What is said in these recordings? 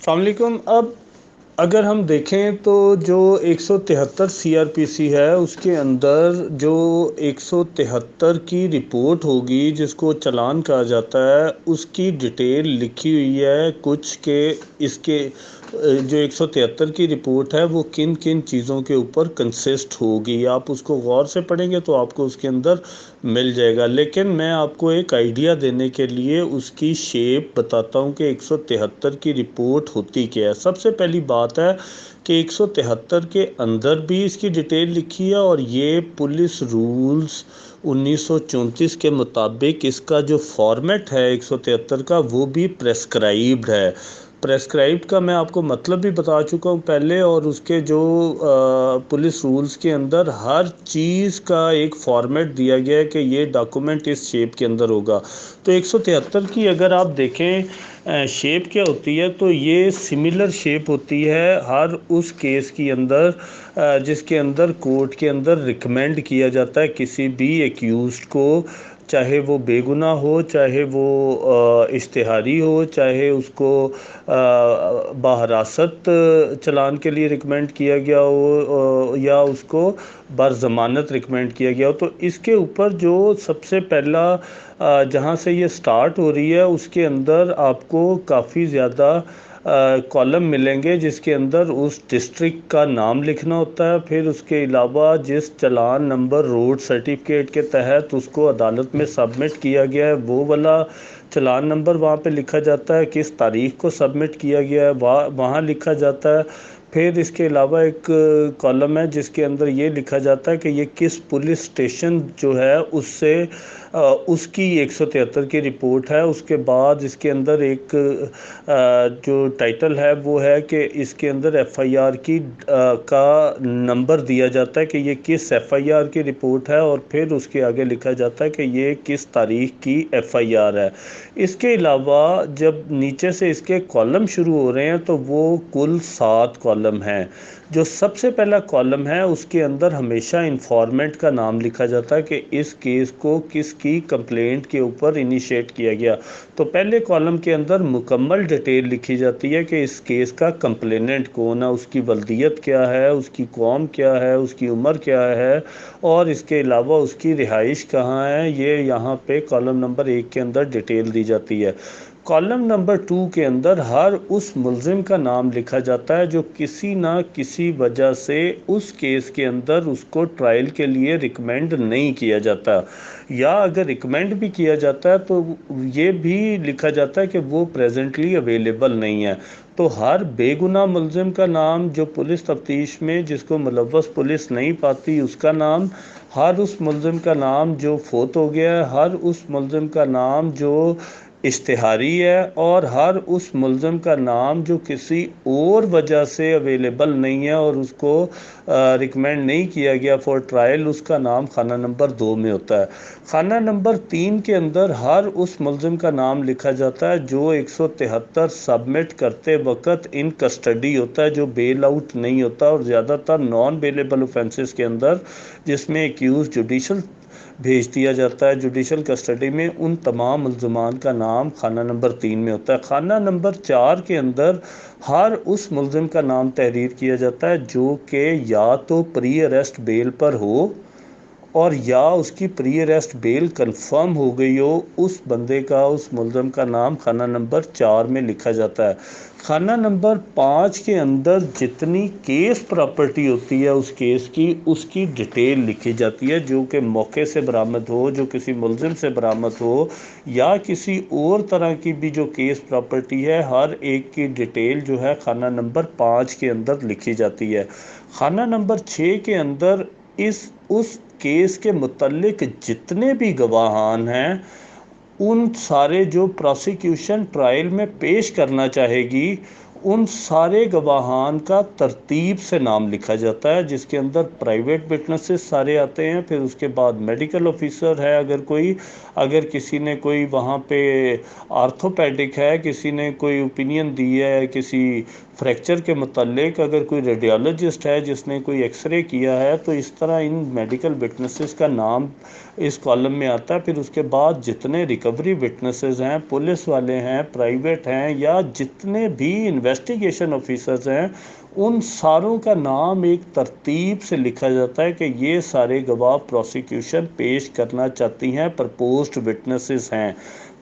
السلام علیکم۔ اب اگر ہم دیکھیں تو جو 173 سی آر پی سی ہے اس کے اندر جو 173 کی رپورٹ ہوگی جس کو چلان کہا جاتا ہے، اس کی ڈیٹیل لکھی ہوئی ہے کچھ کہ اس کے جو 173 کی رپورٹ ہے وہ کن کن چیزوں کے اوپر کنسسٹ ہوگی۔ آپ اس کو غور سے پڑھیں گے تو آپ کو اس کے اندر مل جائے گا، لیکن میں آپ کو ایک آئیڈیا دینے کے لیے اس کی شیپ بتاتا ہوں کہ 173 کی رپورٹ ہوتی کیا ہے۔ سب سے پہلی بات ہے کہ 173 کے اندر بھی اس کی ڈیٹیل لکھی ہے، اور یہ پولیس رولز 1934 کے مطابق اس کا جو فارمیٹ ہے 173 کا وہ بھی پریسکرائبڈ ہے۔ پریسکرائبڈ کا میں آپ کو مطلب بھی بتا چکا ہوں پہلے، اور اس کے جو پولیس رولز کے اندر ہر چیز کا ایک فارمیٹ دیا گیا ہے کہ یہ ڈاکومنٹ اس شیپ کے اندر ہوگا۔ تو 173 کی اگر آپ دیکھیں شیپ کیا ہوتی ہے تو یہ سملر شیپ ہوتی ہے ہر اس کیس کی اندر جس کے اندر کورٹ کے اندر ریکمینڈ کیا جاتا ہے کسی بھی ایکیوزڈ کو، چاہے وہ بے گناہ ہو، چاہے وہ اشتہاری ہو، چاہے اس کو بحراست چلان کے لیے ریکمینڈ کیا گیا ہو یا اس کو برضمانت ریکمینڈ کیا گیا ہو۔ تو اس کے اوپر جو سب سے پہلا جہاں سے یہ سٹارٹ ہو رہی ہے اس کے اندر آپ کو کافی زیادہ کالم ملیں گے جس کے اندر اس ڈسٹرکٹ کا نام لکھنا ہوتا ہے، پھر اس کے علاوہ جس چلان نمبر روڈ سرٹیفکیٹ کے تحت اس کو عدالت میں سبمٹ کیا گیا ہے وہ والا چلان نمبر وہاں پہ لکھا جاتا ہے، کس تاریخ کو سبمٹ کیا گیا ہے وہاں لکھا جاتا ہے۔ پھر اس کے علاوہ ایک کالم ہے جس کے اندر یہ لکھا جاتا ہے کہ یہ کس پولیس اسٹیشن جو ہے اس سے اس کی 173 کی رپورٹ ہے۔ اس کے بعد اس کے اندر ایک جو ٹائٹل ہے وہ ہے کہ اس کے اندر ایف آئی آر کی کا نمبر دیا جاتا ہے کہ یہ کس ایف آئی آر کی رپورٹ ہے، اور پھر اس کے آگے لکھا جاتا ہے کہ یہ کس تاریخ کی ایف آئی آر ہے۔ اس کے علاوہ جب نیچے سے اس کے کالم شروع ہو رہے ہیں تو وہ کل 7 کالم ہیں۔ جو سب سے پہلا کالم ہے اس کے اندر ہمیشہ انفارمنٹ کا نام لکھا جاتا ہے کہ اس کیس کو کس کی کمپلینٹ کے اوپر انیشیٹ کیا گیا۔ تو پہلے کالم کے اندر مکمل ڈیٹیل لکھی جاتی ہے کہ اس کیس کا کمپلیننٹ کون ہے، اس کی ولدیت کیا ہے، اس کی قوم کیا ہے، اس کی عمر کیا ہے، اور اس کے علاوہ اس کی رہائش کہاں ہے۔ یہ یہاں پہ کالم نمبر 1 کے اندر ڈیٹیل دی جاتی ہے۔ کالم نمبر 2 کے اندر ہر اس ملزم کا نام لکھا جاتا ہے جو کسی نہ کسی وجہ سے اس کیس کے اندر اس کو ٹرائل کے لیے ریکمینڈ نہیں کیا جاتا، یا اگر ریکمینڈ بھی کیا جاتا ہے تو یہ بھی لکھا جاتا ہے کہ وہ پریزنٹلی اویلیبل نہیں ہے۔ تو ہر بے گناہ ملزم کا نام جو پولیس تفتیش میں جس کو ملوث پولیس نہیں پاتی اس کا نام، ہر اس ملزم کا نام جو فوت ہو گیا ہے، ہر اس ملزم کا نام جو اشتہاری ہے، اور ہر اس ملزم کا نام جو کسی اور وجہ سے اویلیبل نہیں ہے اور اس کو ریکمینڈ نہیں کیا گیا فار ٹرائل، اس کا نام خانہ نمبر 2 میں ہوتا ہے۔ خانہ نمبر 3 کے اندر ہر اس ملزم کا نام لکھا جاتا ہے جو 173 سبمٹ کرتے وقت ان کسٹڈی ہوتا ہے، جو بیل آؤٹ نہیں ہوتا، اور زیادہ تر نان بیلیبل اوفینسز کے اندر جس میں ایکیوز جوڈیشل بھیج دیا جاتا ہے جوڈیشل کسٹڈی میں، ان تمام ملزمان کا نام خانہ نمبر 3 میں ہوتا ہے۔ خانہ نمبر 4 کے اندر ہر اس ملزم کا نام تحریر کیا جاتا ہے جو کہ یا تو پری اریسٹ بیل پر ہو اور یا اس کی پری اریسٹ بیل کنفرم ہو گئی ہو، اس بندے کا اس ملزم کا نام خانہ نمبر 4 میں لکھا جاتا ہے۔ خانہ نمبر 5 کے اندر جتنی کیس پراپرٹی ہوتی ہے اس کیس کی، اس کی ڈیٹیل لکھی جاتی ہے، جو کہ موقع سے برآمد ہو، جو کسی ملزم سے برآمد ہو، یا کسی اور طرح کی بھی جو کیس پراپرٹی ہے، ہر ایک کی ڈیٹیل جو ہے خانہ نمبر 5 کے اندر لکھی جاتی ہے۔ خانہ نمبر 6 کے اندر اس کیس کے متعلق جتنے بھی گواہان ہیں ان سارے جو پروسیکیوشن ٹرائل میں پیش کرنا چاہے گی ان سارے گواہان کا ترتیب سے نام لکھا جاتا ہے، جس کے اندر پرائیویٹ وٹنسز سارے آتے ہیں، پھر اس کے بعد میڈیکل آفیسر ہے، اگر کسی نے کوئی وہاں پہ آرتھوپیڈک ہے، کسی نے کوئی اوپینین دی ہے کسی فریکچر کے متعلق، اگر کوئی ریڈیالوجسٹ ہے جس نے کوئی ایکس رے کیا ہے، تو اس طرح ان میڈیکل وٹنسز کا نام اس کالم میں آتا ہے۔ پھر اس کے بعد جتنے ریکوری وٹنسز ہیں، پولیس والے ہیں، پرائیویٹ ہیں، یا جتنے بھی انویسٹیگیشن آفیسرز ہیں ان ساروں کا نام ایک ترتیب سے لکھا جاتا ہے کہ یہ سارے گواہ پروسیکیوشن پیش کرنا چاہتی ہیں، پرپوزڈ وٹنسز ہیں۔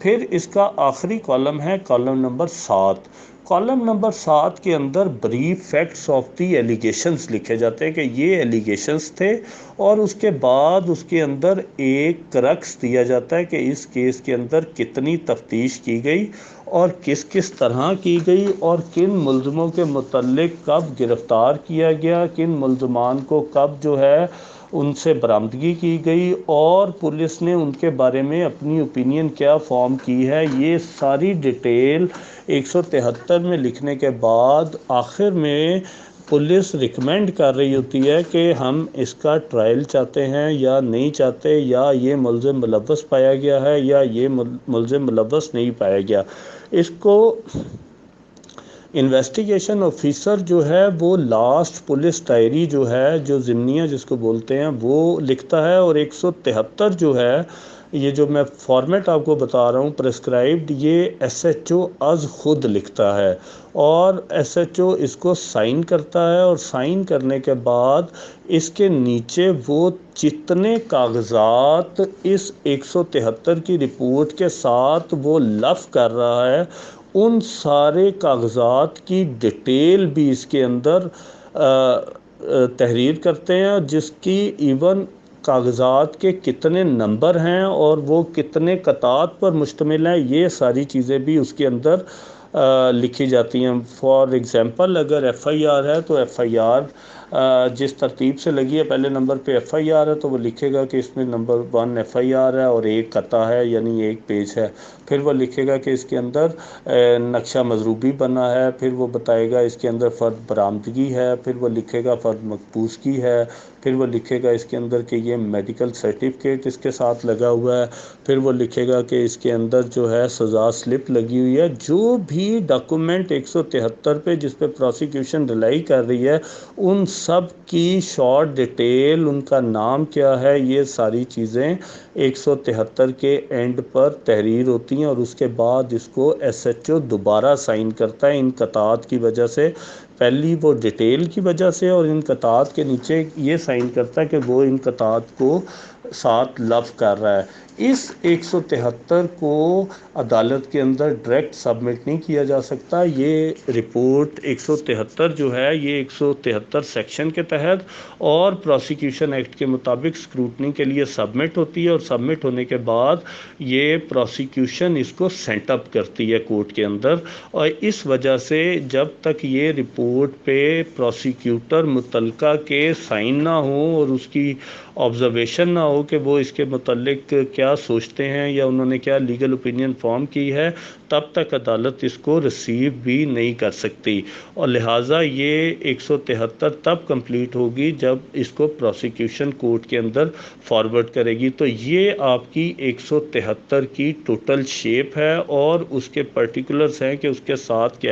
پھر اس کا آخری کالم ہے کالم نمبر 7۔ کالم نمبر 7 کے اندر brief facts of the allegations لکھے جاتے ہیں کہ یہ ایلیگیشنز تھے، اور اس کے بعد اس کے اندر ایک کرکس دیا جاتا ہے کہ اس کیس کے اندر کتنی تفتیش کی گئی اور کس کس طرح کی گئی، اور کن ملزموں کے متعلق کب گرفتار کیا گیا، کن ملزمان کو کب جو ہے ان سے برآمدگی کی گئی، اور پولیس نے ان کے بارے میں اپنی اوپینین کیا فارم کی ہے۔ یہ ساری ڈیٹیل 173 میں لکھنے کے بعد آخر میں پولیس ریکمینڈ کر رہی ہوتی ہے کہ ہم اس کا ٹرائل چاہتے ہیں یا نہیں چاہتے، یا یہ ملزم ملوث پایا گیا ہے یا یہ ملزم ملوث نہیں پایا گیا۔ اس کو انویسٹیگیشن آفیسر جو ہے وہ لاسٹ پولیس ڈائری جو ہے، جو ضمنیہ جس کو بولتے ہیں، وہ لکھتا ہے، اور 173 جو ہے، یہ جو میں فارمیٹ آپ کو بتا رہا ہوں پرسکرائبڈ، یہ ایس ایچ او از خود لکھتا ہے، اور ایس ایچ او اس کو سائن کرتا ہے، اور سائن کرنے کے بعد اس کے نیچے وہ جتنے کاغذات اس 173 کی رپورٹ کے ساتھ وہ لف کر رہا ہے، ان سارے کاغذات کی ڈیٹیل بھی اس کے اندر تحریر کرتے ہیں، جس کی ایون کاغذات کے کتنے نمبر ہیں اور وہ کتنے قطعات پر مشتمل ہیں، یہ ساری چیزیں بھی اس کے اندر لکھی جاتی ہیں۔ فار ایگزامپل اگر ایف آئی آر ہے تو ایف آئی آر جس ترتیب سے لگی ہے، پہلے نمبر پہ ایف آئی آر ہے تو وہ لکھے گا کہ اس میں نمبر 1 ایف آئی آر ہے اور ایک قطع ہے، یعنی ایک پیج ہے۔ پھر وہ لکھے گا کہ اس کے اندر نقشہ مضروبی بنا ہے، پھر وہ بتائے گا اس کے اندر فرد برآمدگی ہے، پھر وہ لکھے گا فرد مقبوض کی ہے، پھر وہ لکھے گا اس کے اندر کہ یہ میڈیکل سرٹیفکیٹ اس کے ساتھ لگا ہوا ہے، پھر وہ لکھے گا کہ اس کے اندر جو ہے سزا سلپ لگی ہوئی ہے۔ جو بھی ڈاکومنٹ 173 پہ جس پہ پروسیکیوشن ریلائی کر رہی ہے، ان سب کی شارٹ ڈیٹیل، ان کا نام کیا ہے، یہ ساری چیزیں 173 کے اینڈ پر تحریر ہوتی ہیں، اور اس کے بعد اس کو ایس ایچ او دوبارہ سائن کرتا ہے ان قطعات کی وجہ سے، پہلی وہ ڈیٹیل کی وجہ سے، اور ان قطعات کے نیچے یہ سائن کرتا ہے کہ وہ ان قطعات کو ساتھ لف کر رہا ہے۔ اس 173 کو عدالت کے اندر ڈائریکٹ سبمٹ نہیں کیا جا سکتا۔ یہ رپورٹ 173 جو ہے، یہ 173 سیکشن کے تحت اور پروسیکیوشن ایکٹ کے مطابق اسکروٹنی کے لیے سبمٹ ہوتی ہے، اور سبمٹ ہونے کے بعد یہ پروسیکیوشن اس کو سینٹ اپ کرتی ہے کورٹ کے اندر، اور اس وجہ سے جب تک یہ رپورٹ پہ پروسیکیوٹر متعلقہ کے سائن نہ ہوں اور اس کی آبزرویشن نہ ہو کہ وہ اس کے متعلق کیا سوچتے ہیں یا انہوں نے کیا لیگل اوپینین فارم کی ہے، تب تک عدالت اس کو ریسیو بھی نہیں کر سکتی، اور لہٰذا یہ 173 تب کمپلیٹ ہوگی جب اس کو پروسیکیوشن کورٹ کے اندر فارورڈ کرے گی۔ تو یہ آپ کی 173 کی ٹوٹل شیپ ہے، اور اس کے پرٹیکولرز ہیں کہ اس کے ساتھ کیا